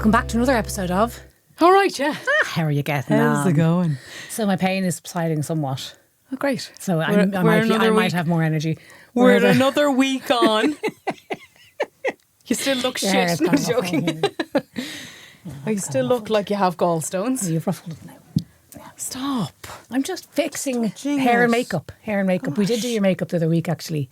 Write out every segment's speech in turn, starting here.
Welcome back to another episode of... All right, yeah. How are you getting on? How's it going? So my pain is subsiding somewhat. Oh, great. So I might have more energy. We're another week on. You still look shit. Yeah, I'm joking. You still look like you have gallstones. You've ruffled it now. Stop. I'm just fixing Touching hair it. and makeup. We did do your makeup the other week, actually.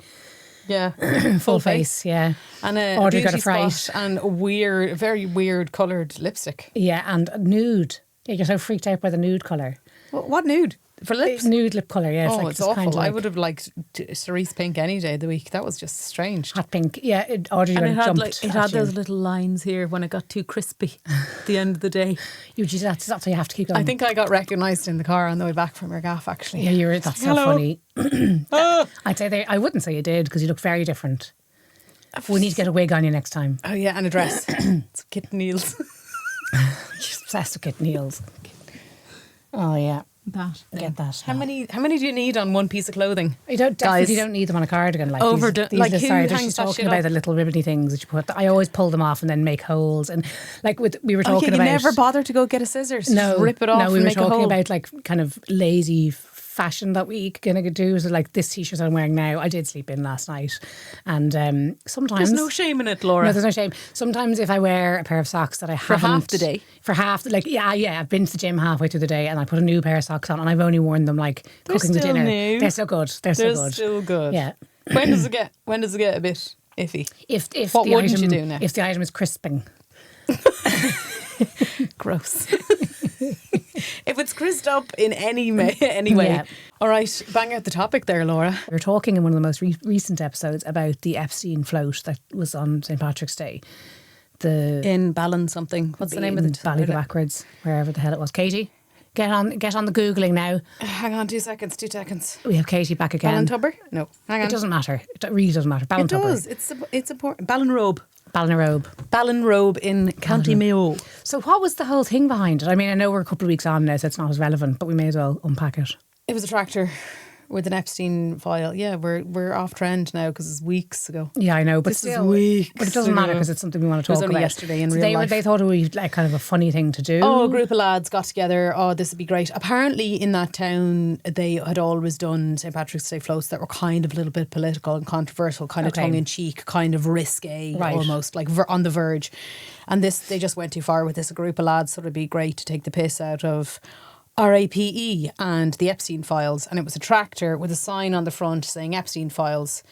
Yeah. Full face, yeah. And a Audrey got beauty a fright. spot and a very weird coloured lipstick. Yeah, and nude. Yeah, you're so freaked out by the nude colour. What nude? For lips? Nude lip colour, yeah. It's awful. I would have liked cerise pink any day of the week. That was just strange. Hot pink. Yeah, Audrey And jumped. it had those little lines here when it got too crispy at the end of the day. That's what you have to keep going. I think I got recognised in the car on the way back from your gaff, actually. Yeah, that's so Hello. funny. I'd say I wouldn't say you did because you look very different. We need to get a wig on you next time. Oh, yeah, and a dress. It's kitten heels. She's obsessed with kitten heels. Oh yeah, get that. How many do you need on one piece of clothing? You definitely don't need them on a cardigan. Like Overdone. These Like, who sorry, hangs she's that talking shit about up? the little ribbony things that you put. I always pull them off and then make holes. And like we were talking You about. never bother to go get a scissors. No, Just rip it off No, we and were make a talking hole. about like kind of lazy fashion that we gonna do. So like this t-shirt I'm wearing now, I did sleep in last night, and sometimes There's no shame in it, Laura. No, there's no shame. Sometimes if I wear a pair of socks that I haven't... half the day? For half, I've been to the gym halfway through the day and I put a new pair of socks on and I've only worn them like They're cooking the still dinner. new. They're so good. They're still good. Yeah. When does it get a bit iffy? If What the wouldn't item, you do now? If the item is crisping. Gross. If it's crisped up in any way. Yeah. All right, bang out the topic there, Laura. We were talking in one of the most recent episodes about the Epstein Float that was on St. Patrick's Day. In Ballin something. What's the name of it? Ballybackwards, wherever the hell it was. Katie, get on the Googling now. Hang on 2 seconds. We have Katie back again. Ballintubber? No, hang on. It doesn't matter. It really doesn't matter. It Ballintubber. does. It's important. Ballinrobe. Ballinrobe in County Mayo. So what was the whole thing behind it? I mean, I know we're a couple of weeks on now, so it's not as relevant, but we may as well unpack it. It was a tractor with an Epstein file. Yeah, we're off trend now because it's weeks ago. Yeah, I know, but This is still, weeks but it doesn't matter ago. because it's something we want to It was talk only about. yesterday in So real life. They thought it would be like kind of a funny thing to do. Oh, a group of lads got together. Oh, this would be great. Apparently in that town, they had always done St. Patrick's Day floats that were kind of a little bit political and controversial, kind of Okay. tongue-in-cheek, kind of risque, Right. almost, like on the verge. And they just went too far with this. A group of lads thought it'd be great to take the piss out of RAPE and the Epstein files. And it was a tractor with a sign on the front saying Epstein files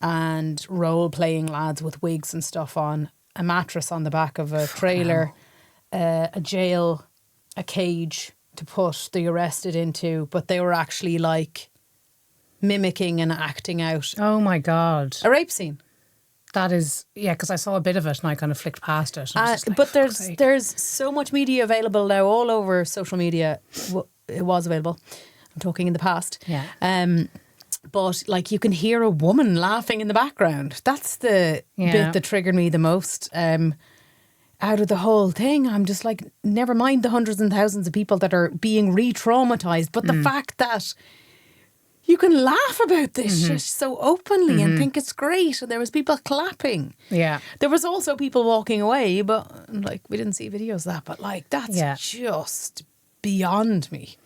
and role-playing lads with wigs and stuff on, a mattress on the back of a trailer, a jail, a cage to put the arrested into, but they were actually like mimicking and acting out Oh my God. a rape scene. That is, yeah, because I saw a bit of it and I kind of flicked past it. And I was just like, But "For fuck's sake." there's so much media available now all over social media. It was available. I'm talking in the past. Yeah. But like you can hear a woman laughing in the background. That's the Yeah. bit that triggered me the most. Out of the whole thing, I'm just like, never mind the hundreds and thousands of people that are being re-traumatized, but the fact that you can laugh about this shit so openly and think it's great, and there was people clapping. Yeah. There was also people walking away, but like we didn't see videos of that. But like that's Yeah. just beyond me.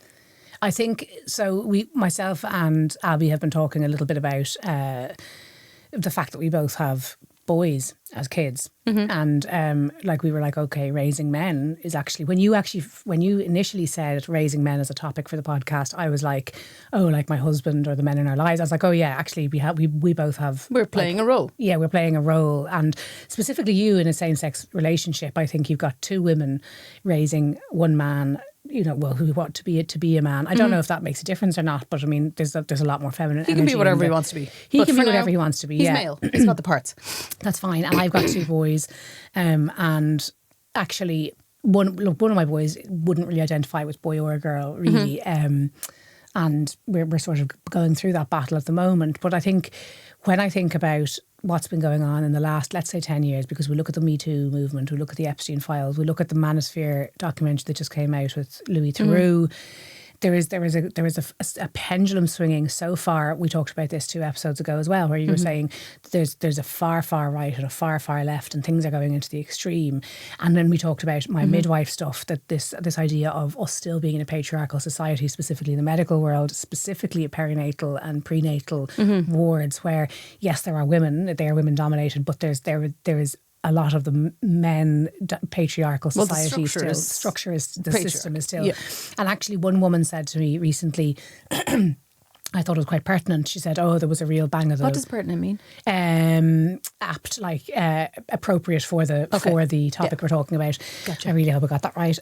I think so. Myself and Abby have been talking a little bit about the fact that we both have boys as kids, and like we were like, okay, raising men is actually when you initially said raising men as a topic for the podcast, I was like, oh, like my husband or the men in our lives. I was like, oh yeah, actually we both have. We're playing a role. Yeah, we're playing a role, and specifically you in a same-sex relationship. I think you've got two women raising one man. You know, well, who want to be a man. I don't know if that makes a difference or not, but I mean, there's a lot more feminine. He can be energy whatever in he there. wants to be. He But can for be whatever now, he wants to be. He's yeah. male. He's got the parts. That's fine. And I've got two boys, and actually, one of my boys wouldn't really identify with boy or a girl, really. And we're sort of going through that battle at the moment. But I think when I think about what's been going on in the last, let's say, 10 years, because we look at the Me Too movement, we look at the Epstein files, we look at the Manosphere documentary that just came out with Louis Theroux, there is a pendulum swinging so far. We talked about this 2 episodes ago as well, where you were saying there's a far right and a far left, and things are going into the extreme. And then we talked about my midwife stuff, that this idea of us still being in a patriarchal society, specifically in the medical world, specifically at perinatal and prenatal wards, where yes, they are women dominated, but there is a lot of the men patriarchal society still. The structure is the system is still. Yeah. And actually, one woman said to me recently, I thought it was quite pertinent. She said, "Oh, there was a real bang of the." What does pertinent mean? Apt, like appropriate for the topic we're talking about. Gotcha. I really hope I got that right.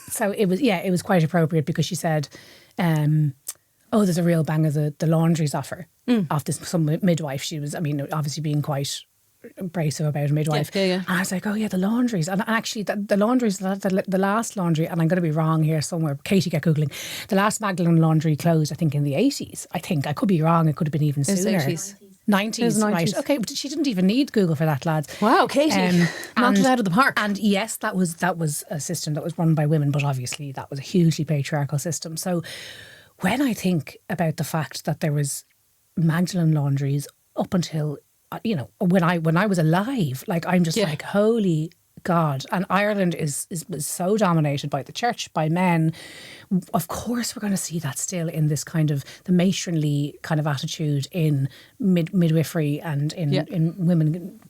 So it was quite appropriate, because she said, "Oh, there's a real bang of the laundries offer off this some midwife." She was, I mean, obviously being quite abrasive about a midwife. Yeah. And I was like, oh yeah, the laundries. And actually the laundries, the last laundry, and I'm going to be wrong here somewhere, Katie, get Googling, the last Magdalene laundry closed, I think, in the 80s. I think, I could be wrong, it could have been even sooner. 90s, right. Okay, but she didn't even need Google for that, lads. Wow, Katie. Knocked it out of the park. And yes, that was a system that was run by women, but obviously that was a hugely patriarchal system. So when I think about the fact that there was Magdalene laundries up until, you know, when I was alive, like, I'm just like, holy God. And Ireland is so dominated by the church, by men. Of course, we're going to see that still in this kind of the matronly kind of attitude in midwifery and in women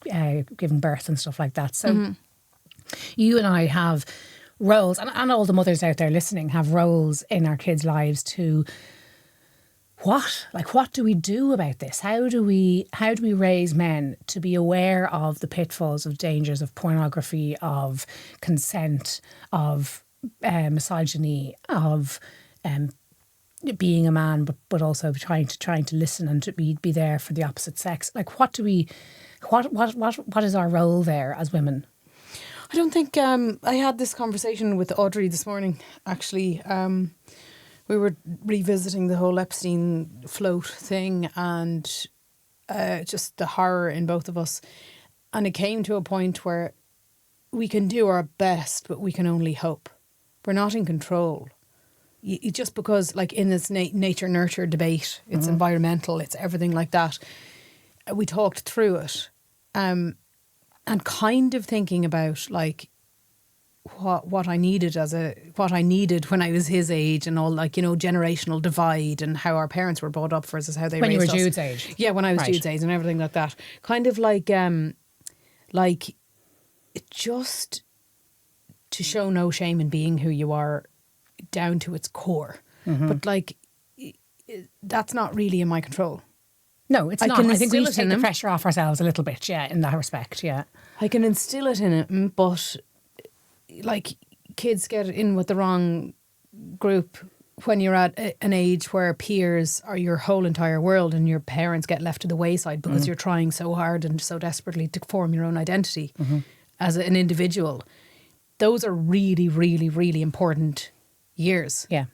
giving birth and stuff like that. So you and I have roles, and all the mothers out there listening have roles in our kids' lives to. What do we do about this? How do we raise men to be aware of the pitfalls, of dangers of pornography, of consent, of misogyny, of being a man, but also trying to listen and to be there for the opposite sex? Like, what is our role there as women? I don't think I had this conversation with Audrey this morning, actually. We were revisiting the whole Epstein Float thing, and just the horror in both of us. And it came to a point where we can do our best, but we can only hope. We're not in control. Just because, like, in this nature-nurture debate, it's environmental, it's everything like that. We talked through it, and kind of thinking about, like, what I needed when I was his age, and all, like, you know, generational divide, and how our parents were brought up versus how they when raised us. When you were Jude's age. Yeah, when I was Jude's age and everything like that. Kind of like just to show no shame in being who you are down to its core. But, like, that's not really in my control. No, it's not. I think we should take the pressure off ourselves a little bit, in that respect, I can instill it in him, but, like, kids get in with the wrong group when you're at an age where peers are your whole entire world, and your parents get left to the wayside because you're trying so hard and so desperately to form your own identity as an individual. Those are really, really, really important years. Yeah.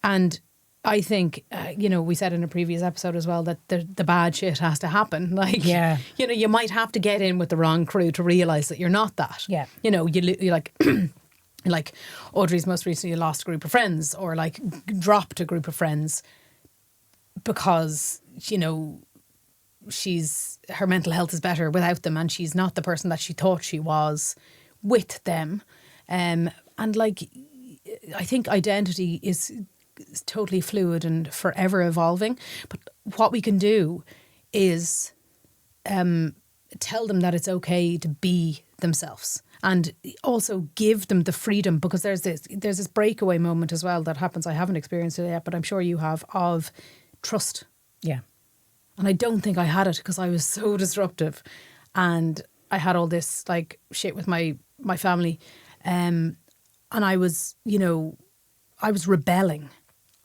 And I think, you know, we said in a previous episode as well that the bad shit has to happen. Like, you know, you might have to get in with the wrong crew to realise that you're not that. Yeah. You know, you like, like Audrey's most recently lost a group of friends, or like dropped a group of friends because, you know, her mental health is better without them, and she's not the person that she thought she was with them. And like, I think identity is totally fluid and forever evolving, but what we can do is tell them that it's okay to be themselves, and also give them the freedom, because there's this breakaway moment as well that happens. I haven't experienced it yet, but I'm sure you have, of trust. Yeah. And I don't think I had it because I was so disruptive, and I had all this like shit with my family, and I was, you know, I was rebelling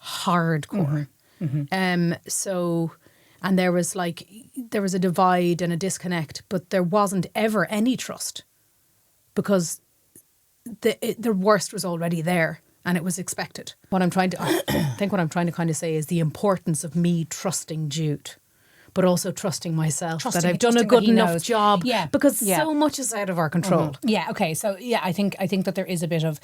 hardcore. So, and there was a divide and a disconnect, but there wasn't ever any trust, because the worst was already there and it was expected. What I'm trying to kind of say is the importance of me trusting Jude, but also trusting myself, that I've done a good enough job. Yeah, because so much is out of our control. Yeah. Okay. So I think that there is a bit of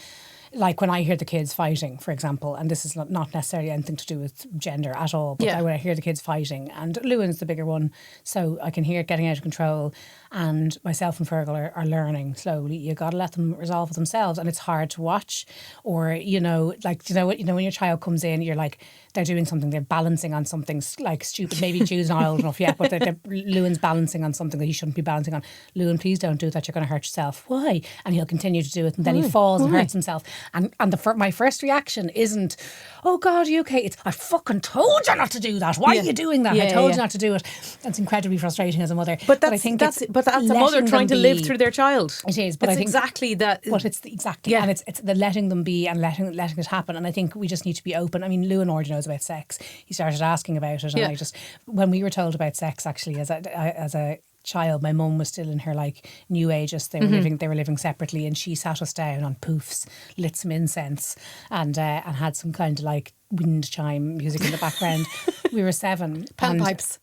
like when I hear the kids fighting, for example, and this is not necessarily anything to do with gender at all, but when I hear the kids fighting, and Lewin's the bigger one, so I can hear it getting out of control, and myself and Fergal are learning slowly. You got to let them resolve it themselves, and it's hard to watch. Or when your child comes in, you're like, they're doing something, they're balancing on something like stupid. Maybe Jude's not old enough yet, but Lewin's balancing on something that he shouldn't be balancing on. Lewin, please don't do that. You're going to hurt yourself. Why? And he'll continue to do it, and then he falls and hurts himself. And my first reaction isn't, oh God, are you okay? It's, I fucking told you not to do that. Why are you doing that? I told you not to do it. It's incredibly frustrating as a mother. But I think that's a mother trying to live through their child. It is, but it's I think exactly that. But it's and it's the letting them be and letting it happen. And I think we just need to be open. I mean, Lewin already knows about sex. He started asking about it, and I just, when we were told about sex, actually, as a child, my mum was still in her like new ages. They were living separately, and she sat us down on poofs, lit some incense, and had some kind of like wind chime music in the background. We were 7. Panpipes.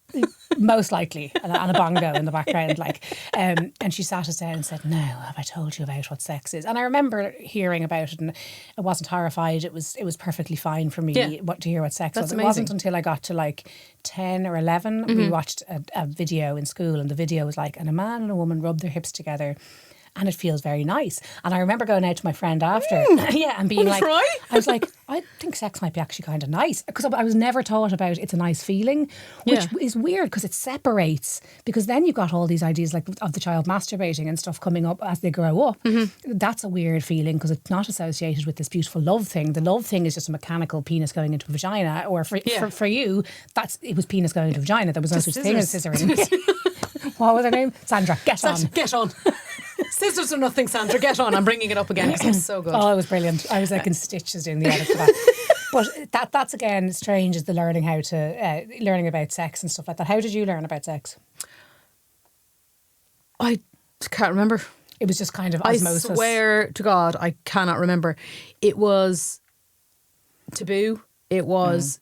Most likely, and a bongo in the background, and she sat us down and said, "Now, have I told you about what sex is?" And I remember hearing about it, and I wasn't horrified. It was perfectly fine for me to hear what sex was. Amazing. It wasn't until I got to like 10 or 11 we watched a video in school, and the video was like, and a man and a woman rub their hips together, and it feels very nice. And I remember going out to my friend after, and being like, I was like, I think sex might be actually kind of nice, because I was never taught about it's a nice feeling, which is weird because it separates. Because then you've got all these ideas like of the child masturbating and stuff coming up as they grow up. That's a weird feeling because it's not associated with this beautiful love thing. The love thing is just a mechanical penis going into a vagina, or for you, it was penis going into a vagina. There was no such thing as scissoring. What was her name? Sandra. Get on. Scissors or nothing, Sandra. Get on. I'm bringing it up again because it's so good. Oh, it was brilliant. I was like in stitches doing the edit for that. But that's again strange, is the learning learning about sex and stuff like that. How did you learn about sex? I can't remember. It was just kind of osmosis. I swear to God, I cannot remember. It was taboo. It was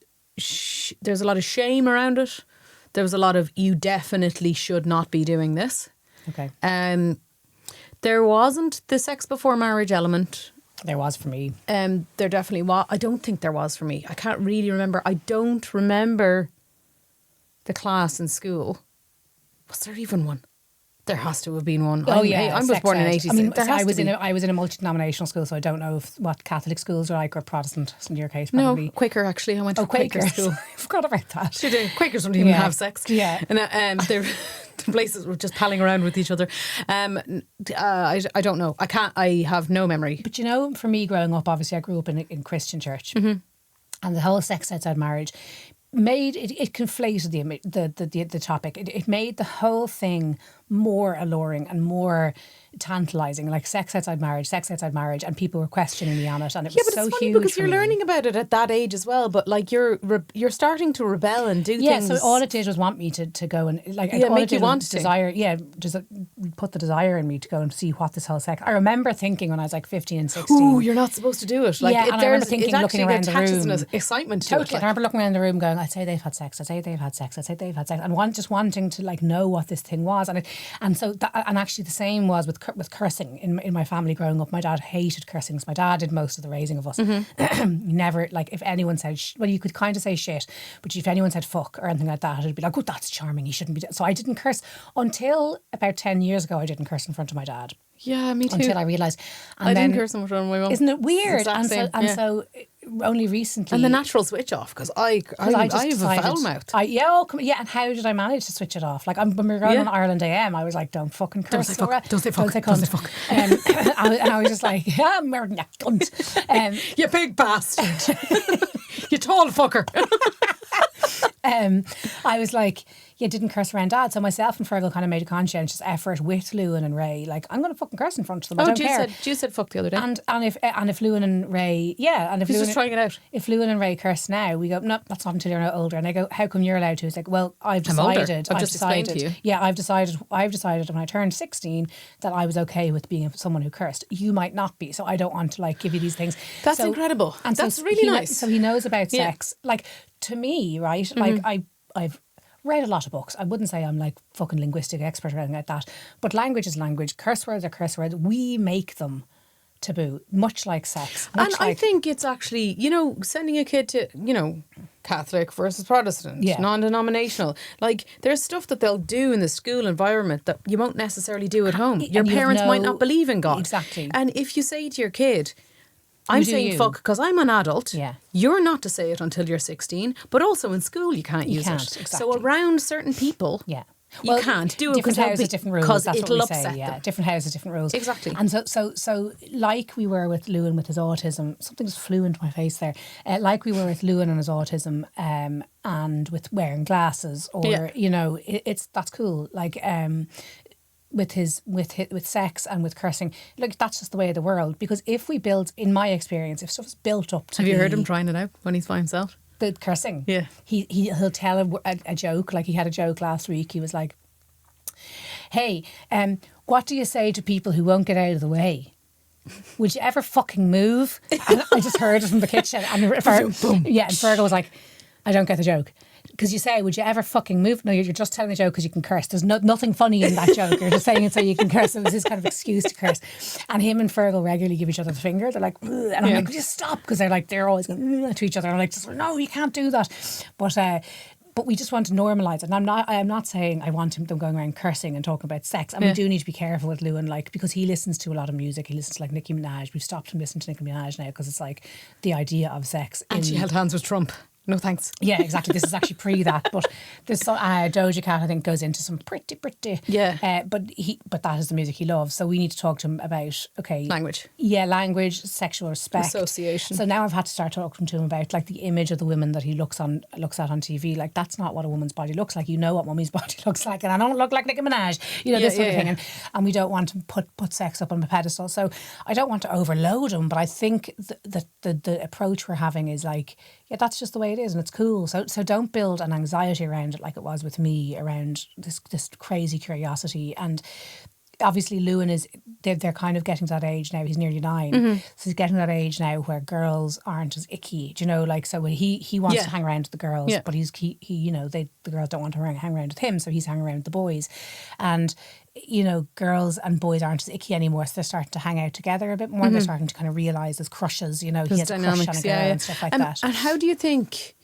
there's a lot of shame around it. There was a lot of, you definitely should not be doing this. Okay. There wasn't the sex before marriage element. There was for me. There definitely was. I don't think there was for me. I can't really remember. I don't remember the class in school. Was there even one? There has to have been one. Oh, I was born in 86. I mean, I was in a multi-denominational school, so I don't know what Catholic schools are like, or Protestant in your case, probably. No, Quaker actually. I went to Quaker school. I forgot about that. Sure did. Quakers don't even have sex. Yeah. And the places were just palling around with each other. I don't know. I have no memory. But for me growing up, obviously I grew up in Christian church, and the whole sex outside marriage made it conflated the topic. It made the whole thing more alluring and more tantalising, like sex outside marriage, and people were questioning me on it, and it was so it's funny huge because you're learning about it at that age as well. But like you're starting to rebel and do things. Yeah, so all it did was want me to go and make you want to desire. Yeah, just put the desire in me to go and see what this whole sex. I remember thinking when I was like 15 and 16. Ooh, you're not supposed to do it. Like, and I remember thinking, looking around the room, an excitement to totally. it. I remember looking around the room, going, "I'd say they've had sex. I'd say they've had sex. I'd say they've had sex," and just wanting to like know what this thing was, and actually the same was with cursing in my family growing up. My dad hated cursing. My dad did most of the raising of us. He never, like, if anyone said, well, you could kind of say shit, but if anyone said fuck or anything like that, it'd be like, oh, that's charming. He shouldn't be. So I didn't curse until about 10 years ago. I didn't curse in front of my dad. Yeah, me too. Until I realised. I didn't curse in front of my mum. Isn't it weird? So only recently. And the natural switch off, because I have a foul mouth. And how did I manage to switch it off? Like, when we were going on Ireland AM, I was like, don't fucking curse. Don't say fuck. And I was just like, yeah, murder you cunt. You big bastard. You tall fucker. I was like, didn't curse around Dad. So myself and Fergal kind of made a conscientious effort with Lewin and Ray. Like, I'm going to fucking curse in front of them. I don't care. You said fuck the other day. And if Lewin and Ray, and if he's Lewin, just trying it out. If Lewin and Ray curse now, we go, no, that's not until you're no older. And I go, how come you're allowed to? It's like, well, I've decided. I've just explained to you. Yeah, I've decided when I turned 16 that I was okay with being someone who cursed. You might not be, so I don't want to like give you these things. That's incredible. And that's really nice. So he knows about sex. Like, to me, right? Like, I've read a lot of books. I wouldn't say I'm like fucking linguistic expert or anything like that, but language is language. Curse words are curse words. We make them taboo, much like sex. And I think it's actually, sending a kid to, Catholic versus Protestant, non-denominational. Like, there's stuff that they'll do in the school environment that you won't necessarily do at home. Your parents might not believe in God. Exactly. And if you say to your kid, I'm saying fuck because I'm an adult. Yeah. You're not to say it until you're 16, but also in school you can't use it. Exactly. So around certain people, you can't do it. Different houses, different rules. Because that's it'll what we upset say. them. Different houses, different rules. Exactly. And so like we were with Lewin with his autism, something just flew into my face there. Like we were with Lewin and his autism, and with wearing glasses, or it's that's cool. Like with sex and with cursing, like that's just the way of the world. Because if we build, in my experience, if stuff is built up to have you heard him trying it out when he's by himself? The cursing. Yeah. He'll tell a joke. Like he had a joke last week. He was like, hey, what do you say to people who won't get out of the way? Would you ever fucking move? And I just heard it from the kitchen. And Fergal was like, I don't get the joke. Because you say, would you ever fucking move? No, you're just telling the joke because you can curse. There's nothing funny in that joke. You're just saying it so you can curse. It was his kind of excuse to curse. And him and Fergal regularly give each other the finger. They're like, ugh. And I'm like, just stop. Because they're always going to each other. And I'm like, no, you can't do that. But we just want to normalise it. And I'm not saying I want them going around cursing and talking about sex. And we do need to be careful with Lewin, like, because he listens to a lot of music. He listens to like Nicki Minaj. We've stopped him listening to Nicki Minaj now because it's like the idea of sex. And she held hands with Trump. No thanks. Yeah, exactly. This is actually pre that, but there's Doja Cat, I think, goes into some pretty. Yeah. But that is the music he loves. So we need to talk to him about language. Yeah, language, sexual respect, association. So now I've had to start talking to him about like the image of the women that he looks at on TV. Like that's not what a woman's body looks like. You know what mummy's body looks like, and I don't look like Nicki Minaj. This sort of thing. And we don't want to put sex up on a pedestal. So I don't want to overload him, but I think the approach we're having is like, yeah, that's just the way it is, and it's cool. So don't build an anxiety around it like it was with me around this crazy curiosity. And obviously Lewin they're kind of getting to that age now. He's nearly 9, so he's getting to that age now where girls aren't as icky. Do you know? Like, so he wants to hang around with the girls, but the girls don't want to hang around with him, so he's hanging around with the boys, and girls and boys aren't as icky anymore, so they're starting to hang out together a bit more. They're starting to kind of realise there's crushes, he has a crush on a girl and stuff like that. And how do you think,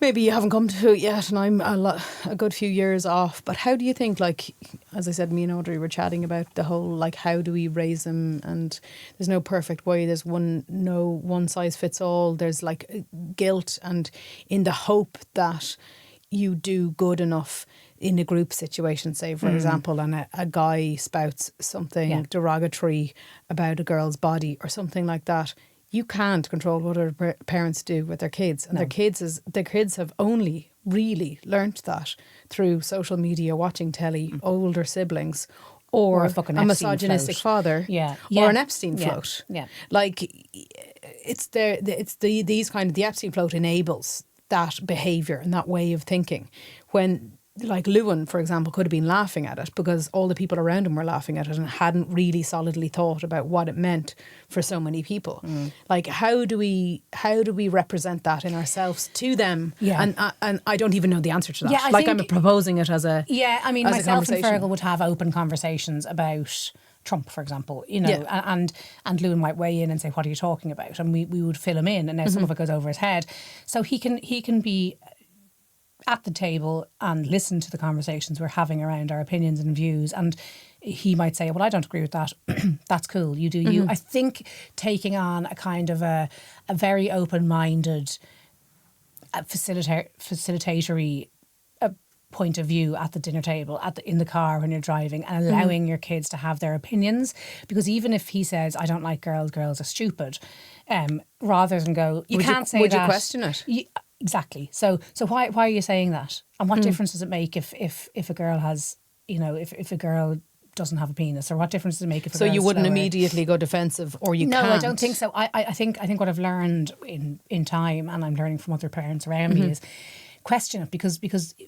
maybe you haven't come to it yet and I'm a good few years off, but how do you think, like, as I said, me and Audrey were chatting about the whole, like, how do we raise them, and there's no perfect way, there's no one size fits all, there's like guilt, and in the hope that you do good enough in a group situation, say for example, and a guy spouts something derogatory about a girl's body or something like that, you can't control what other parents do with their kids, and their kids have only really learnt that through social media, watching telly, older siblings, or a misogynistic father, or an Epstein float. Like, these kind of, the Epstein float enables that behaviour and that way of thinking, when, like, Lewin, for example, could have been laughing at it because all the people around him were laughing at it and hadn't really solidly thought about what it meant for so many people. Like, how do we represent that in ourselves to them? And I don't even know the answer to that. I'm proposing it as a myself and Fergal would have open conversations about Trump, for example, and Lewin might weigh in and say, what are you talking about? And we would fill him in, and now some of it goes over his head. So he can be at the table and listen to the conversations we're having around our opinions and views, and he might say, well, I don't agree with that. That's cool, you do you. I think taking on a kind of a very open-minded facilitatory point of view at the dinner table, in the car when you're driving, and allowing your kids to have their opinions, because even if he says, I don't like girls are stupid, rather than go, you can't say that. Would you question it? Exactly. So why are you saying that? And what difference does it make if a girl has, if a girl doesn't have a penis, or what difference does it make if a girl you wouldn't slower? Immediately go defensive, or you can't? No, I don't think so. I think what I've learned in time, and I'm learning from other parents around me, is question it, because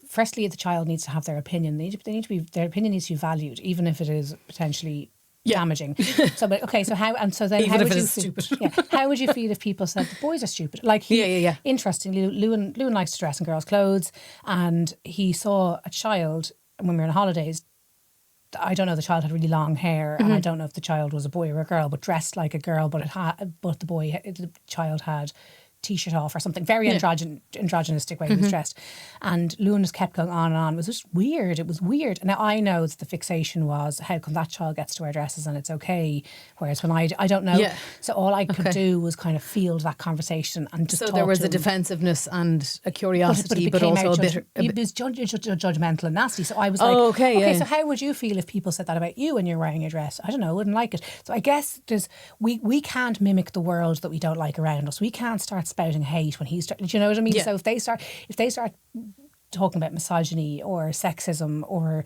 firstly the child needs to have their opinion. Their opinion needs to be valued, even if it is potentially damaging. So, how would you stupid? How would you feel if people said the boys are stupid? Like, interestingly, Lewin likes to dress in girls' clothes, and he saw a child when we were on holidays I don't know, the child had really long hair, and I don't know if the child was a boy or a girl, but dressed like a girl, but the child had T-shirt off or something, very androgynistic way he was dressed. And Lewin just kept going on and on. It was just weird. It was weird. Now I know that the fixation was, how come that child gets to wear dresses and it's okay, whereas when I don't know. Yeah. So all I could do was kind of field that conversation and just So talk there was to a him. defensive and a curiosity, but also a bit... It was judgmental and nasty. So I was like, okay, so how would you feel if people said that about you when you're wearing a dress? I don't know, I wouldn't like it. So I guess we can't mimic the world that we don't like around us. We can't start spouting hate when do you know what I mean? So if they start talking about misogyny or sexism or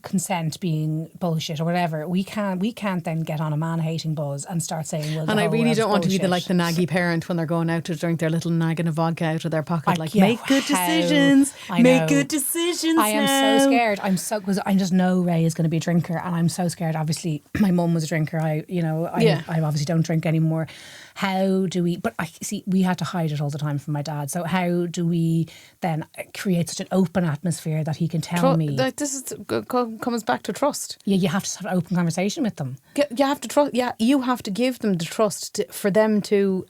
consent being bullshit or whatever, we can't then get on a man-hating buzz and start saying, well, and I really don't want to be the bullshit. naggy parent when they're going out to drink their little nagging of vodka out of their pocket, make good how- decisions, I make know. good decisions. I am so scared. Because I just know Ray is going to be a drinker, and I'm so scared. Obviously, my mum was a drinker. I obviously don't drink anymore. How do we? But I see we had to hide it all the time from my dad. So how do we then create such an open atmosphere that he can tell me? This comes back to trust. Yeah, you have to have an open conversation with them. You have to trust. Yeah, you have to give them the trust for them to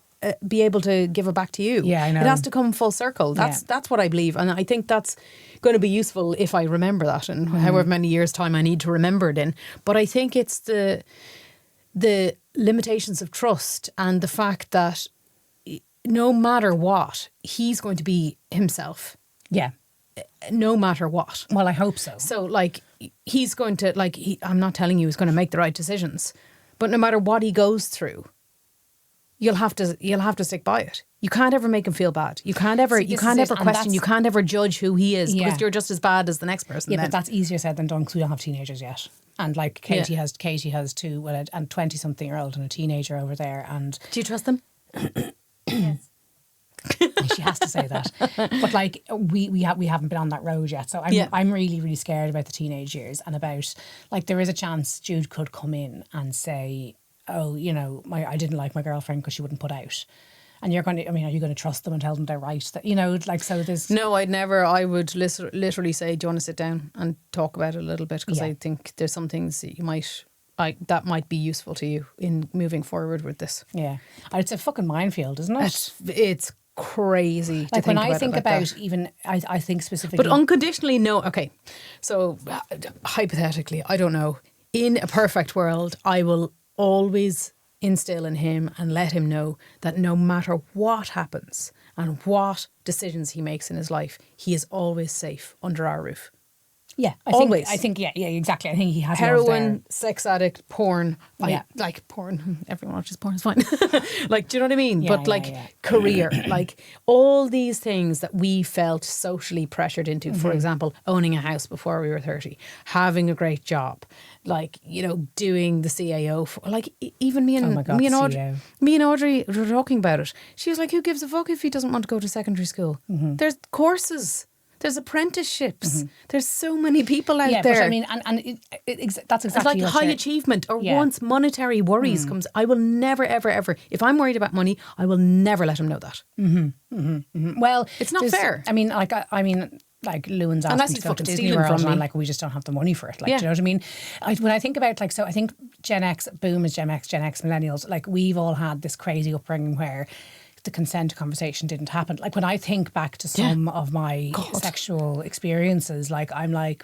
be able to give it back to you. Yeah, I know. It has to come full circle. That's what I believe, and I think that's going to be useful if I remember that, and however many years' time I need to remember it in. But I think it's the limitations of trust and the fact that no matter what, he's going to be himself. Yeah. No matter what. Well, I hope so. So, he's going to, I'm not telling you he's going to make the right decisions, but no matter what he goes through, you'll have to stick by it. You can't ever make him feel bad. You can't ever question. You can't ever judge who he is because you're just as bad as the next person. Yeah, but that's easier said than done because we don't have teenagers yet. And Katie has two, well, a 20-something-year-old and a teenager over there. And do you trust them? Yes. She has to say that. But we haven't been on that road yet. So I'm really, really scared about the teenage years and about there is a chance Jude could come in and say, oh, I didn't like my girlfriend because she wouldn't put out. And are you going to trust them and tell them they're right? That, so there's... No, I'd never. I would literally say, do you want to sit down and talk about it a little bit? Because I think there's some things that that might be useful to you in moving forward with this. Yeah. It's a fucking minefield, isn't it? It's crazy to think when about I think it about that. even, I think specifically... But unconditionally, no. Okay. So, hypothetically, I don't know. In a perfect world, I will always instill in him and let him know that no matter what happens and what decisions he makes in his life, he is always safe under our roof. Yeah, always. I think, exactly. I think he has heroin, sex addict, porn. Yeah. Porn. Everyone watches porn, it's fine. Do you know what I mean? Yeah, But career, all these things that we felt socially pressured into. For example, owning a house before we were 30, having a great job, doing the CAO. Even me and Audrey were talking about it. She was like, "Who gives a fuck if he doesn't want to go to secondary school? There's courses." There's apprenticeships. There's so many people out there. But I mean, that's exactly it's high achievement or once monetary worries comes. I will never, ever, ever. If I'm worried about money, I will never let him know that. Well, it's not fair. I mean, Lewin's asking to go to Disney World, and I'm we just don't have the money for it. Do you know what I mean? When I think about I think Gen X, boom is Gen X, millennials. We've all had this crazy upbringing where the consent conversation didn't happen. When I think back to some of my sexual experiences, I'm no,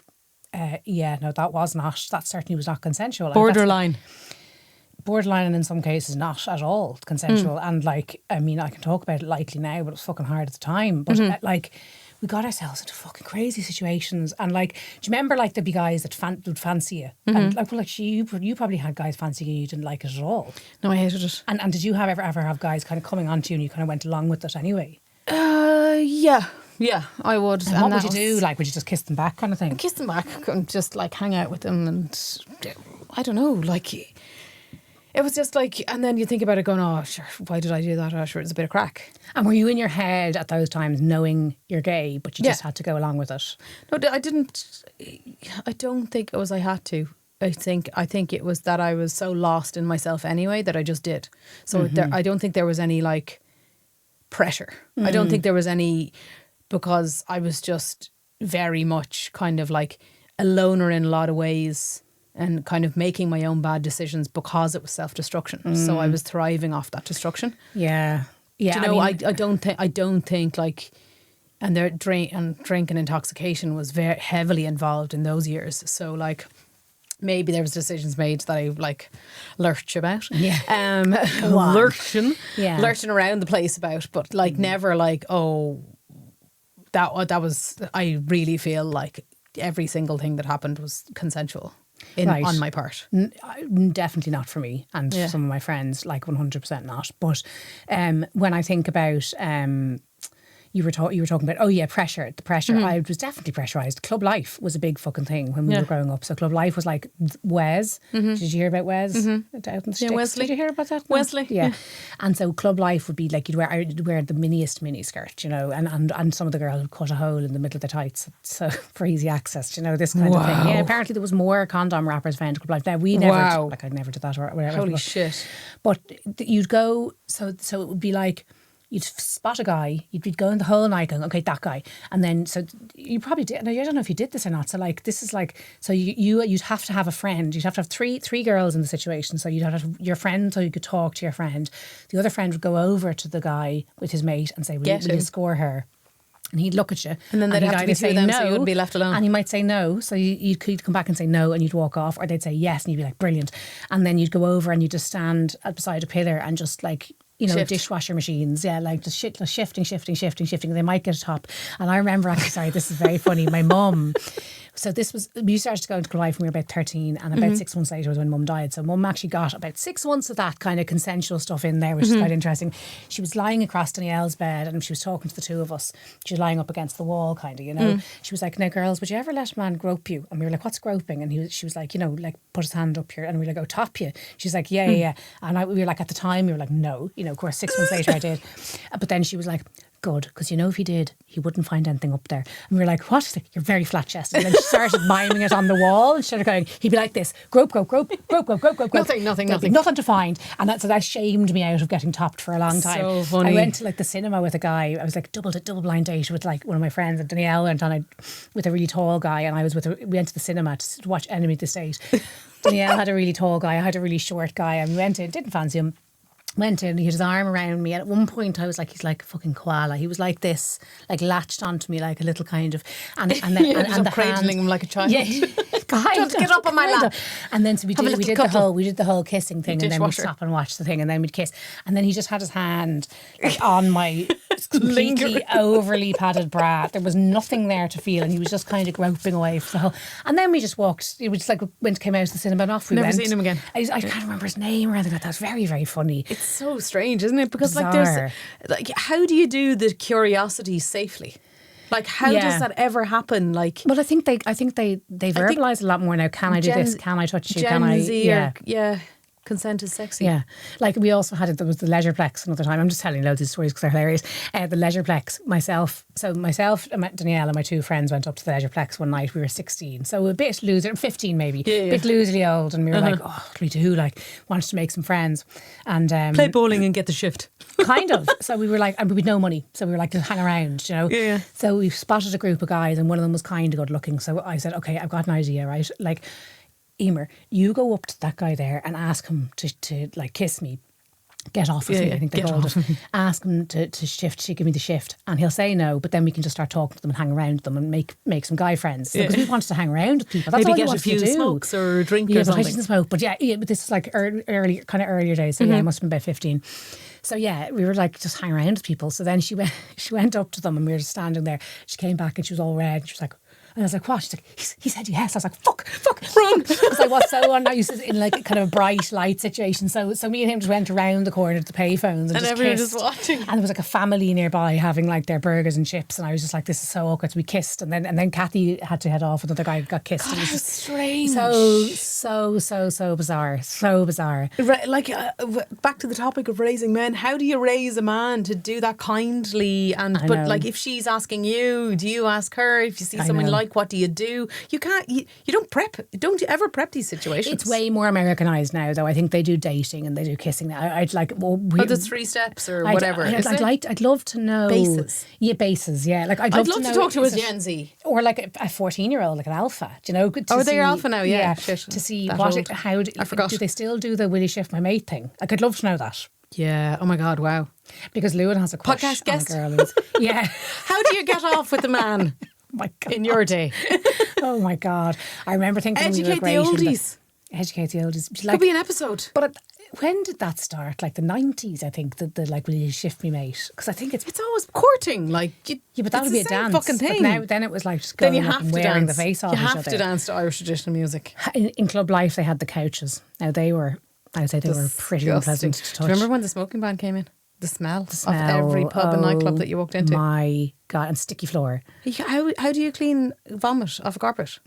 that certainly was not consensual. Borderline, and in some cases not at all consensual. And I can talk about it lightly now, but it was fucking hard at the time. But we got ourselves into fucking crazy situations. And do you remember there'd be guys that would fancy you? And you probably had guys fancying you didn't like it at all. No, I hated it. And did you ever have guys kind of coming on to you and you kind of went along with it anyway? Yeah, I would. And what would you do? Would you just kiss them back kind of thing? Kiss them back and just hang out with them and I don't know, it was just and then you think about it going, oh, sure, why did I do that? Oh, sure, it's a bit of crack. And were you in your head at those times knowing you're gay, but you just had to go along with it? No, I didn't. I don't think it was I had to. I think it was that I was so lost in myself anyway that I just did. So I don't think there was any pressure. I don't think there was any, because I was just very much kind of a loner in a lot of ways and kind of making my own bad decisions because it was self-destruction. So I was thriving off that destruction. Yeah. Yeah. Do you know, I don't think like, and their drink and intoxication was very heavily involved in those years. So like, maybe there was decisions made that I like lurch about. Yeah. Lurching around the place about, but like never like, oh, that was, I really feel like every single thing that happened was consensual on my part. Definitely not for me and some of my friends, like 100% not. But when I think about you were talking about pressure. The pressure. I was definitely pressurised. Club life was a big fucking thing when we were growing up. So club life was like Wes. Did you hear about Wes? Out in the sticks? Wesley. Did you hear about that? Wesley. Yeah. And so club life would be like you'd wear the miniest mini skirt, you know, and some of the girls would cut a hole in the middle of their tights so for easy access, you know, this kind of thing. Yeah. Apparently there was more condom wrappers found in club life. Now we never I never did that or whatever. Holy shit. But you'd go so it would be like you'd spot a guy, you'd be going the whole night going, okay, that guy. And then, so you probably did, I don't know if you did this or not. So like, this is like, so you'd have to have a friend. You'd have to have three girls in the situation. So you'd have to have your friend so you could talk to your friend. The other friend would go over to the guy with his mate and say, will you score her? And he'd look at you. And then they'd have to be two of them so you wouldn't be left alone. And he might say no. So you could come back and say no and you'd walk off. Or they'd say yes and you'd be like, brilliant. And then you'd go over and you'd just stand beside a pillar and just like, you know, dishwasher machines, like just shifting. They might get a top. And I remember actually, sorry, this is very funny. My mum, so we started to go into club life when we were about 13, and about 6 months later was when Mum died. So Mum actually got about 6 months of that kind of consensual stuff in there, which is quite interesting. She was lying across Danielle's bed and she was talking to the two of us. She was lying up against the wall, kind of, you know. She was like, now girls, would you ever let a man grope you? And we were like, what's groping? And she was like, you know, like put his hand up here. And we were like, oh, top you. She's like, yeah. And we were like, at the time, we were like, no. You know, of course, 6 months later I did. But then she was like, good, because you know if he did, he wouldn't find anything up there. And we were like, what? She's like, you're very flat chested. And then she started miming it on the wall and started going, he'd be like this, grope. Nothing to find. And so that shamed me out of getting topped for a long time. So funny. I went to like the cinema with a guy. I was like double blind date with like one of my friends, and Danielle went on with a really tall guy, and I was we went to the cinema to watch Enemy of the State. Danielle had a really tall guy, I had a really short guy, and we went in, didn't fancy him. Went in, he had his arm around me, and at one point I was like, he's like a fucking koala. He was like this, like latched onto me like a little kind of, and then and the cradling him like a child. Yeah, get up on my lap. And then so we did the whole kissing thing, and then we'd stop and watch the thing, and then we'd kiss, and then he just had his hand like on my completely overly padded bra. There was nothing there to feel, and he was just kind of groping away for the whole. And then we just walked. We just like came out of the cinema and off we went. Never seen him again. I can't remember his name or anything like that. It was very, very funny. It's so strange, isn't it? Because Bizarre. like there's like, how do you do the curiosity safely? Like how does that ever happen? Like, well, I think they verbalise a lot more now. Can I do this? Can I touch you? Can I? Yeah. Consent is sexy. Yeah. Like we also had there was the Leisureplex another time. I'm just telling loads of stories because they're hilarious. The Leisureplex, myself and Danielle and my two friends went up to the Leisureplex one night. We were 16. So a bit loser, 15 maybe. A bit loosely old. And we were like, oh, what do we do? Like, wanted to make some friends. And play bowling and get the shift. Kind of. So we were like, and we had no money. So we were like, just hang around, you know. Yeah. So we spotted a group of guys and one of them was kind of good looking. So I said, okay, I've got an idea, right? Like, Emer, you go up to that guy there and ask him to like kiss me. Get off with me, I think they called it. Ask him to give me the shift, and he'll say no, but then we can just start talking to them and hang around with them and make some guy friends. Because we wanted to hang around with people. That's maybe all get a few smokes or a drink or something. But I didn't smoke. But but this is like earlier days. So I must have been about 15. So we were like just hang around with people. So then she went up to them and we were just standing there. She came back and she was all red. And she was like, and I was like, what? She's like, he said yes. I was like, fuck, run. Because I was so used to in like a kind of bright light situation. So me and him just went around the corner to the payphones and just everyone kissed. just watching. And there was like a family nearby having like their burgers and chips, and I was just like, this is so awkward. So we kissed, and then Kathy had to head off. Another guy got kissed. God, it was how strange. So bizarre. So bizarre. Like back to the topic of raising men. How do you raise a man to do that kindly? But like if she's asking you, do you ask her if you see someone like like? What do you do? You can't. You don't prep. Don't you ever prep these situations? It's way more Americanized now, though. I think they do dating and they do kissing now. I'd like. Well, there's 3 steps or whatever. I'd love to know bases. Yeah, bases. Yeah, like I'd love to talk to a Gen Z or like a 14-year-old, like an alpha. Do you know? They're alpha now. Yeah, to see that what old. how I forgot. do they still do the will you shift my mate thing? Like, I'd love to know that. Yeah. Oh my God. Wow. Because Lewin has a crush Podcast on guest? a girl. Who's, yeah. How do you get off with a man Oh my God. in your day? Oh my God. I remember thinking we were Educate great the in oldies. Educate the oldies. Could be an episode. But when did that start? Like the 90s, I think, the like, will you shift me mate? Because I think it's always courting. Like, yeah, but that would be a dance. fucking thing. But then it was like just Then going you up have and to wearing dance. the face off You each have other. to dance to Irish traditional music. In Club Life, they had the couches. Now they were, I'd say they were pretty unpleasant to touch. Do you remember when the smoking ban came in? The smell of Smell, every pub and nightclub that you walked into. My God, and sticky floor. How do you clean vomit off a carpet?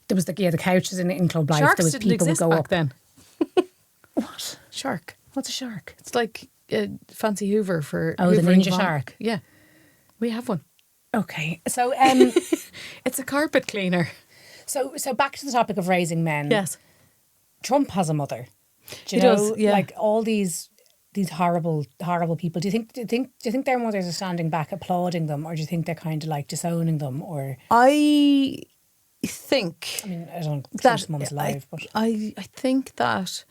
There was the couches in Club Life. Sharks there was didn't people would exist go back up. then. What? Shark. What's a shark? It's like a fancy Hoover for Oh, the hoovering ninja vomit. shark. Yeah, we have one. Okay, so It's a carpet cleaner. so back to the topic of raising men. Yes. Trump has a mother. Do you He know, does, yeah. like all these horrible people. Do you think their mothers are standing back applauding them, or do you think they're kind of like disowning them? Or I think I mean, I don't know if that Trump's mum's alive, but I think that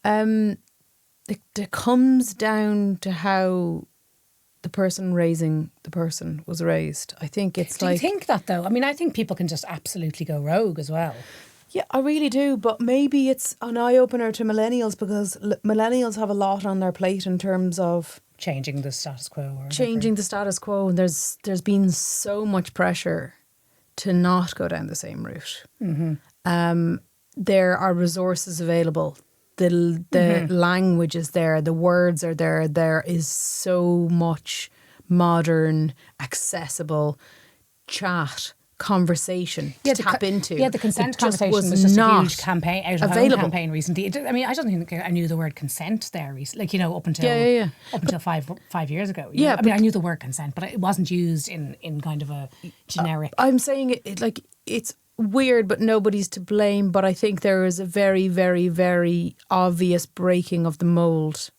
it comes down to how the person raising the person was raised. I think it's do like... you think that though? I mean, I think people can just absolutely go rogue as well. Yeah, I really do. But maybe it's an eye-opener to millennials because millennials have a lot on their plate in terms of Changing the status quo. Or changing the status quo. And there's been so much pressure to not go down the same route. Mm-hmm. There are resources available. The language is there. The words are there. There is so much modern, accessible chat, conversation to tap into. Yeah, the consent It just conversation was just a not huge campaign, out of available. home campaign recently. I mean, I don't think I knew the word consent there recently. Like, you know, up until up until 5 years ago. Yeah, I mean, I knew the word consent, but it wasn't used in kind of a generic. I'm saying it like it's weird, but nobody's to blame. But I think there is a very, very, very obvious breaking of the mold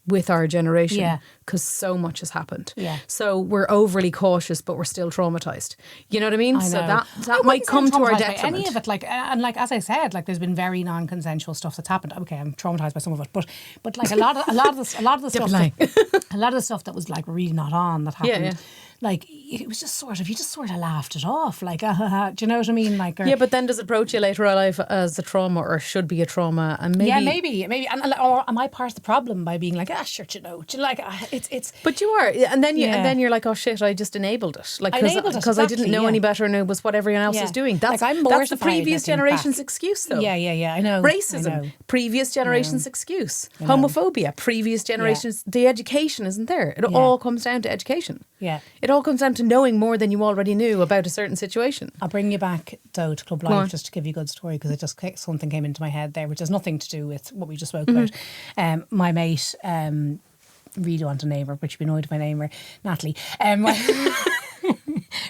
with our generation because so much has happened. Yeah. So we're overly cautious, but we're still traumatized. You know what I mean? So that might come to our detriment. Any of it, like, and like as I said, like there's been very non-consensual stuff that's happened. Okay, I'm traumatized by some of it, but like a lot of the stuff that was like really not on that happened. Yeah. Like it was just sort of, you just sort of laughed it off. Like, do you know what I mean? Like, yeah, but then does it approach you later in life as a trauma or should be a trauma? And maybe, maybe, or am I part of the problem by being like, sure, do you know, like it's. But you are, and then you're like, oh shit, I just enabled it, like because I didn't know any better, and it was what everyone else was doing. That's like, that's the previous generation's excuse, though. Yeah, I know. Racism, previous generation's excuse. Homophobia, previous generation's. The education isn't there. It all comes down to education. Yeah. It all comes down to knowing more than you already knew about a certain situation. I'll bring you back, though, to Club Life just to give you a good story because something came into my head there, which has nothing to do with what we just spoke about. My mate, really want to name her, but she'd be annoyed if I name her, Natalie,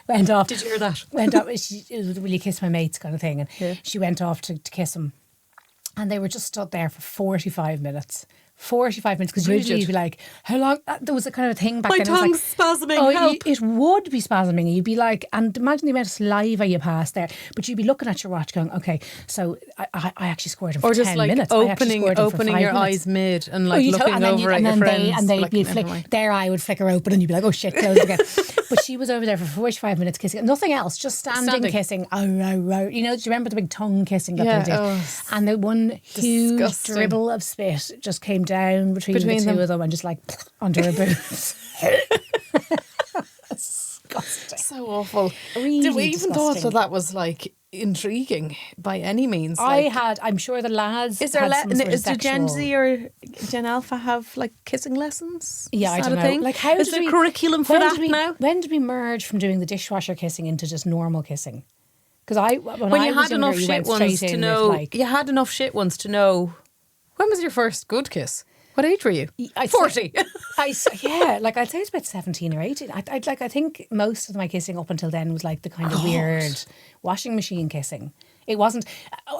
went off. Did you hear that? Went off. It was really kiss my mates kind of thing, and she went off to kiss him, and they were just stood there for 45 minutes. 45 minutes, because usually you'd be like, how long? There was a kind of a thing back then. My tongue's spasming, help. It would be spasming. You'd be like, and imagine the amount of saliva you pass there. But you'd be looking at your watch going, okay, so I actually scored him for 10 minutes. Or just like opening your eyes mid and like looking over at your friends. And they'd be their eye would flicker open and you'd be like, oh shit, close again. But she was over there for 45 minutes kissing. Nothing else, just standing. Kissing. Oh. You know, do you remember the big tongue kissing that they did? And the one huge dribble of spit just came down between the two of them and just like onto her boobs. Disgusting. So awful. Really Did we even disgusting. thought that was like intriguing by any means? I'm sure the lads. Is there Gen Z or Gen Alpha have like kissing lessons? Yeah, I don't know. Thing? Like, how is there a curriculum for that now? When did we merge from doing the dishwasher kissing into just normal kissing? Because when you had enough shit ones to know, you had enough shit ones to know. When was your first good kiss? What age were you? 40. Like I'd say it's about 17 or 18. I think most of my kissing up until then was like the kind of weird washing machine kissing. It wasn't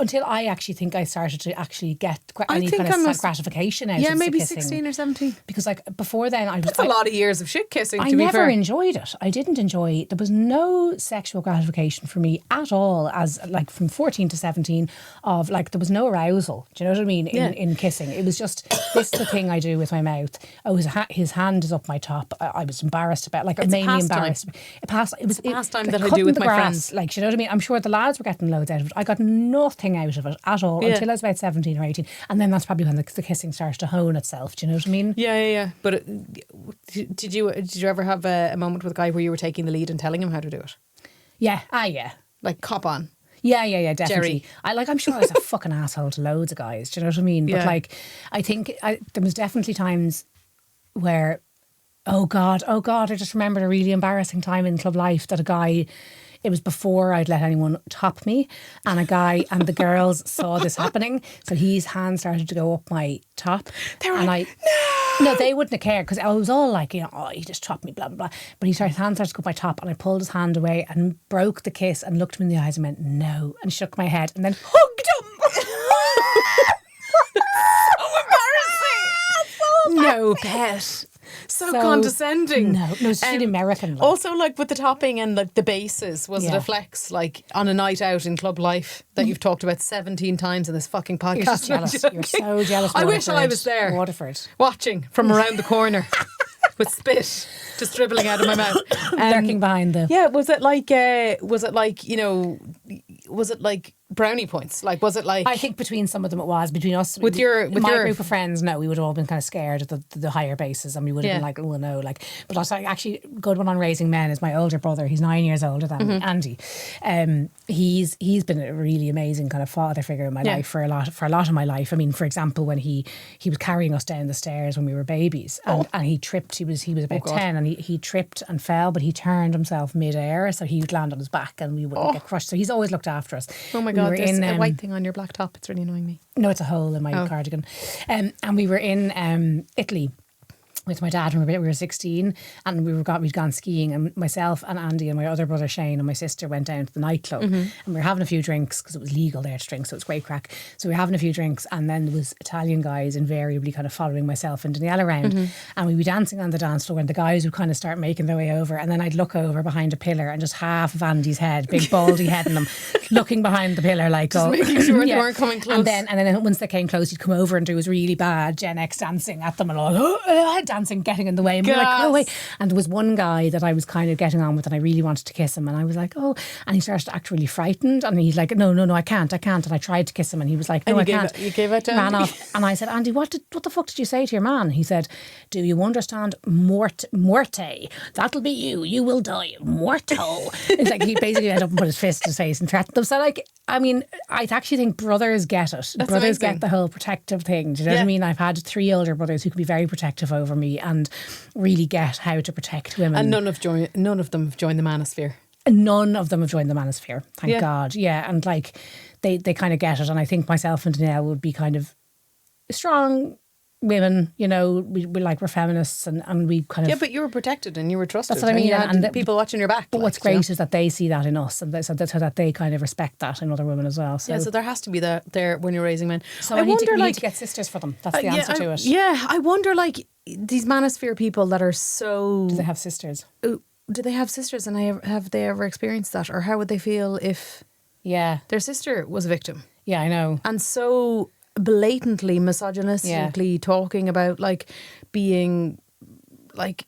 until I actually think I started to actually get any kind of gratification out of the maybe kissing. 16 or 17. Because like before then I was... That's a lot of years of shit kissing, I to be never fair. enjoyed it. I didn't enjoy it. There was no sexual gratification for me at all as like from 14 to 17 of like there was no arousal. Do you know what I mean? In kissing. It was just this is the thing I do with my mouth. Oh, his hand is up my top. I was embarrassed about like mainly embarrassed. It was a pastime that I do with my friends. Like, do you know what I mean? I'm sure the lads were getting loads out of it. I got nothing out of it at all until I was about 17 or 18. And then that's probably when the kissing started to hone itself. Do you know what I mean? Yeah. But did you ever have a moment with a guy where you were taking the lead and telling him how to do it? Yeah. Yeah. Like cop on. Yeah, definitely. Jerry. I'm sure I was a fucking asshole to loads of guys. Do you know what I mean? But like, I think there was definitely times where, oh God, I just remembered a really embarrassing time in club life that a guy... It was before I'd let anyone top me, and the girls saw this happening. So his hand started to go up my top. They were no, they wouldn't have cared because I was all like, he just chopped me, blah, blah, blah. But his hand started to go up my top, and I pulled his hand away and broke the kiss and looked him in the eyes and went, no, and shook my head and then hugged him. So embarrassing. No, pet. So condescending. No, it's really American. Like. Also, like with the topping and like the bases, was it a flex like on a night out in club life that you've talked about 17 times in this fucking podcast? You're just jealous. You're so jealous. I wish I was there, Waterford, watching from around the corner with spit just dribbling out of my mouth, lurking behind the. Yeah, was it like brownie points? Like, was it like? I think between some of them it was. Between us, with my group of friends, no, we would have all been kind of scared of the higher bases, and we would have been like, oh no, like. But also, actually, good one on Raising Men is my older brother. He's 9 years older than Andy. He's been a really amazing kind of father figure in my life for a lot of my life. I mean, for example, when he was carrying us down the stairs when we were babies, and he tripped. He was about 10, and he tripped and fell, but he turned himself mid-air, so he would land on his back, and we wouldn't get crushed. So he's always looked after us. Oh my God, there's a white thing on your black top. It's really annoying me. No, it's a hole in my cardigan. And we were in Italy with my dad when we were 16, and we'd gone skiing, and myself and Andy and my other brother Shane and my sister went down to the nightclub, and we were having a few drinks because it was legal there to drink, so it was great crack. So we were having a few drinks, and then there was Italian guys invariably kind of following myself and Danielle around, and we'd be dancing on the dance floor, and the guys would kind of start making their way over, and then I'd look over behind a pillar and just half of Andy's head, big baldy head in them, looking behind the pillar like, just making sure they weren't coming close. And then once they came close, he'd come over and do his really bad Gen X dancing at them, and all dancing, getting in the way. And we were like, oh wait. And there was one guy that I was kind of getting on with, and I really wanted to kiss him, and I was like, oh, and he started to act really frightened, and he's like, no, I can't. And I tried to kiss him, and he was like, no, I can't. You gave it to Ran Andy? off, and I said, Andy, what the fuck did you say to your man? He said, do you understand morte? That'll be you. You will die. Morto. It's like he basically went up and put his fist in his face and threatened them. So like, I mean, I actually think brothers get it. That's brothers amazing. get the whole protective thing. Do you know what I mean? I've had 3 older brothers who can be very protective over me and really get how to protect women. And none of them have joined the Manosphere. None of them have joined the Manosphere, thank God. Yeah, and like they kind of get it, and I think myself and Danielle would be kind of strong women, you know, we're feminists, and we kind of... Yeah, but you were protected and you were trusted. That's what I mean. And you had and people watching your back. But what's great is that they see that in us, and so that they kind of respect that in other women as well. So. Yeah, so there has to be that there when you're raising men. So we need to get sisters for them. That's the answer to it. Yeah, I wonder, like, these Manosphere people that are so... Do they have sisters? Do they have sisters, and have they ever experienced that? Or how would they feel if their sister was a victim? Yeah, I know. And so blatantly, misogynistically talking about, like, being, like,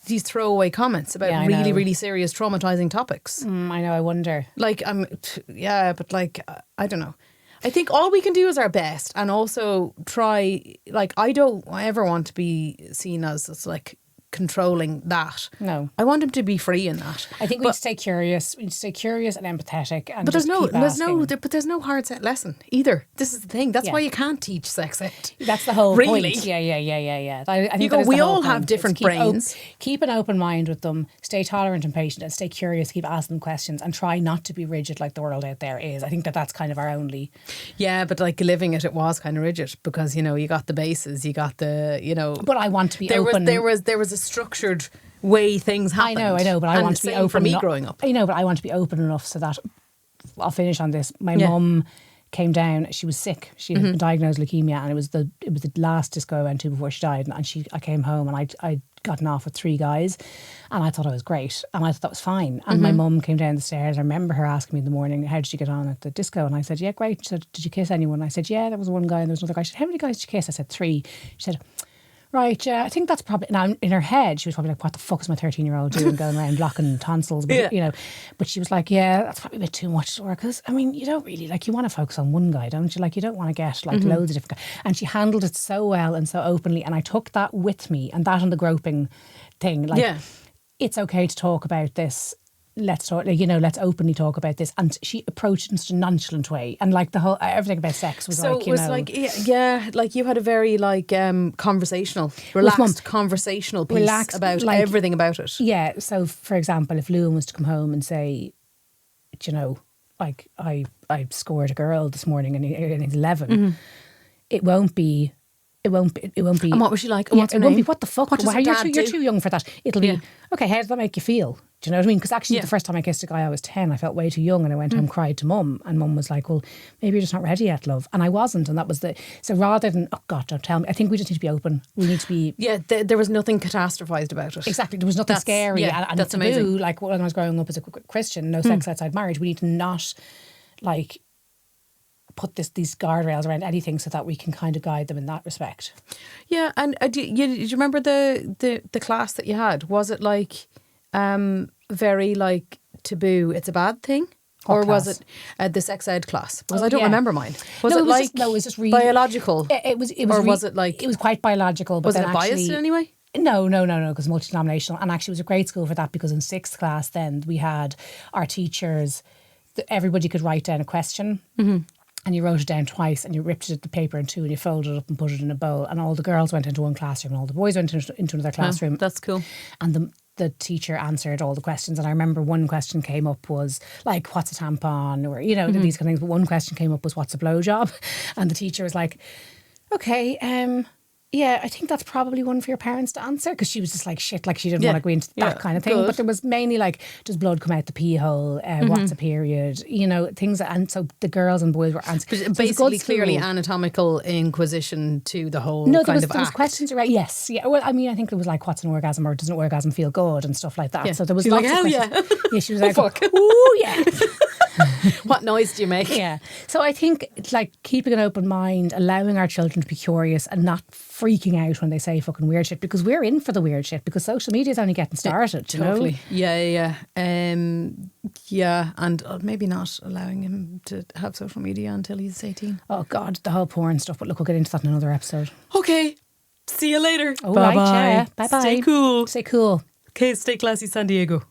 these throwaway comments about really, really serious, traumatizing topics. I know, I wonder. Like, but like, I don't know. I think all we can do is our best, and also try, like, I don't ever want to be seen as, it's like, controlling that. No. I want him to be free in that. I think we need to stay curious. We need to stay curious and empathetic. And But there's just keep asking. no hard set lesson either. This is the thing. That's Yeah. why you can't teach sex ed. That's the whole Really? point. Yeah. I think You go, that is we the whole all have point. different It's brains. Keep an open mind with them. Stay tolerant and patient, and stay curious. Keep asking them questions, and try not to be rigid like the world out there is. I think that that's kind of our only. Yeah, but like living it was kind of rigid because you got the bases, you got the But I want to be there open. there was a structured way things happened. I know, but I And want to be same open for me eno- growing up. I know, but I want to be open enough so that I'll finish on this. My mum came down. She was sick. She had been diagnosed leukemia, and it was the last disco I went to before she died. And I came home, and I'd gotten off with 3 guys, and I thought I was great, and I thought that was fine. And my mum came down the stairs. I remember her asking me in the morning, "How did you get on at the disco?" And I said, "Yeah, great." She said, "Did you kiss anyone?" I said, "Yeah, there was one guy and there was another guy." She said, "How many guys did you kiss?" I said, 3. She said, "Right, yeah, I think that's probably..." Now, in her head, she was probably like, "What the fuck is my 13-year-old doing going around blocking tonsils?" But, but she was like, "Yeah, that's probably a bit too much to work." Because, I mean, you don't really, you want to focus on one guy, don't you? You don't want to get, loads of different guys. And she handled it so well and so openly. And I took that with me, and that and the groping thing. It's okay to talk about this. Let's talk, let's openly talk about this. And she approached it in such a nonchalant way. And the whole, everything about sex was So it was you had a very conversational, relaxed conversational piece about everything about it. Yeah. So, for example, if Lewin was to come home and say, I scored a girl this morning and he's 11, it won't be. And what was she like? Yeah, What's her it won't be, name? "What the fuck? What does her dad You're do?" too young for that." It'll be, "Okay, how does that make you feel?" Do you know what I mean? Because actually, Yeah. the first time I kissed a guy, I was 10. I felt way too young, and I went home, cried to mum, and mum was like, "Well, maybe you're just not ready yet, love." And I wasn't, and that was so rather than, "Oh God, don't tell me," I think we just need to be open. We need to be. Yeah, there was nothing catastrophized about it. Exactly, there was nothing scary. And that's taboo, amazing. When I was growing up as a Christian, no sex outside marriage. We need to not put these guardrails around anything so that we can kind of guide them in that respect. Yeah, and do you remember the class that you had? Was it very taboo? It's a bad thing, or was it the sex ed class? Because I don't remember mine. Was it was just really biological? It was, or was it it was quite biological. But was it then biased actually, in any way? No, because multi-denominational, and actually it was a great school for that because in 6th class then we had our teachers. Everybody could write down a question. And you wrote it down twice, and you ripped the paper in 2, and you folded it up and put it in a bowl. And all the girls went into one classroom, and all the boys went into another classroom. That's cool. And the teacher answered all the questions. And I remember one question came up was "What's a tampon?" or these kind of things. But one question came up was "What's a blowjob?" And the teacher was like, "Okay, yeah, I think that's probably one for your parents to answer," because she was just shit, she didn't want to go into that kind of thing. Good. But there was mainly does blood come out the pee hole? What's a period? Things. And so the girls and boys were answering. So Basically, clearly anatomical inquisition to the whole there kind of was act. questions around. Yes, yeah. Well, I mean, I think there was "What's an orgasm?" or "Does an orgasm feel good?" and stuff like that. Yeah. So there was She's lots like, of "Hell questions. yeah." Yeah, she was like, fuck. "Ooh, yeah." What noise do you make? Yeah. So I think keeping an open mind, allowing our children to be curious and not freaking out when they say fucking weird shit, because we're in for the weird shit, because social media is only getting started, Totally. you know? Yeah. And maybe not allowing him to have social media until he's 18. Oh God, the whole porn stuff. But look, we'll get into that in another episode. Okay. See you later. All right, yeah. Bye-bye. Stay cool. Stay cool. Okay, stay classy, San Diego.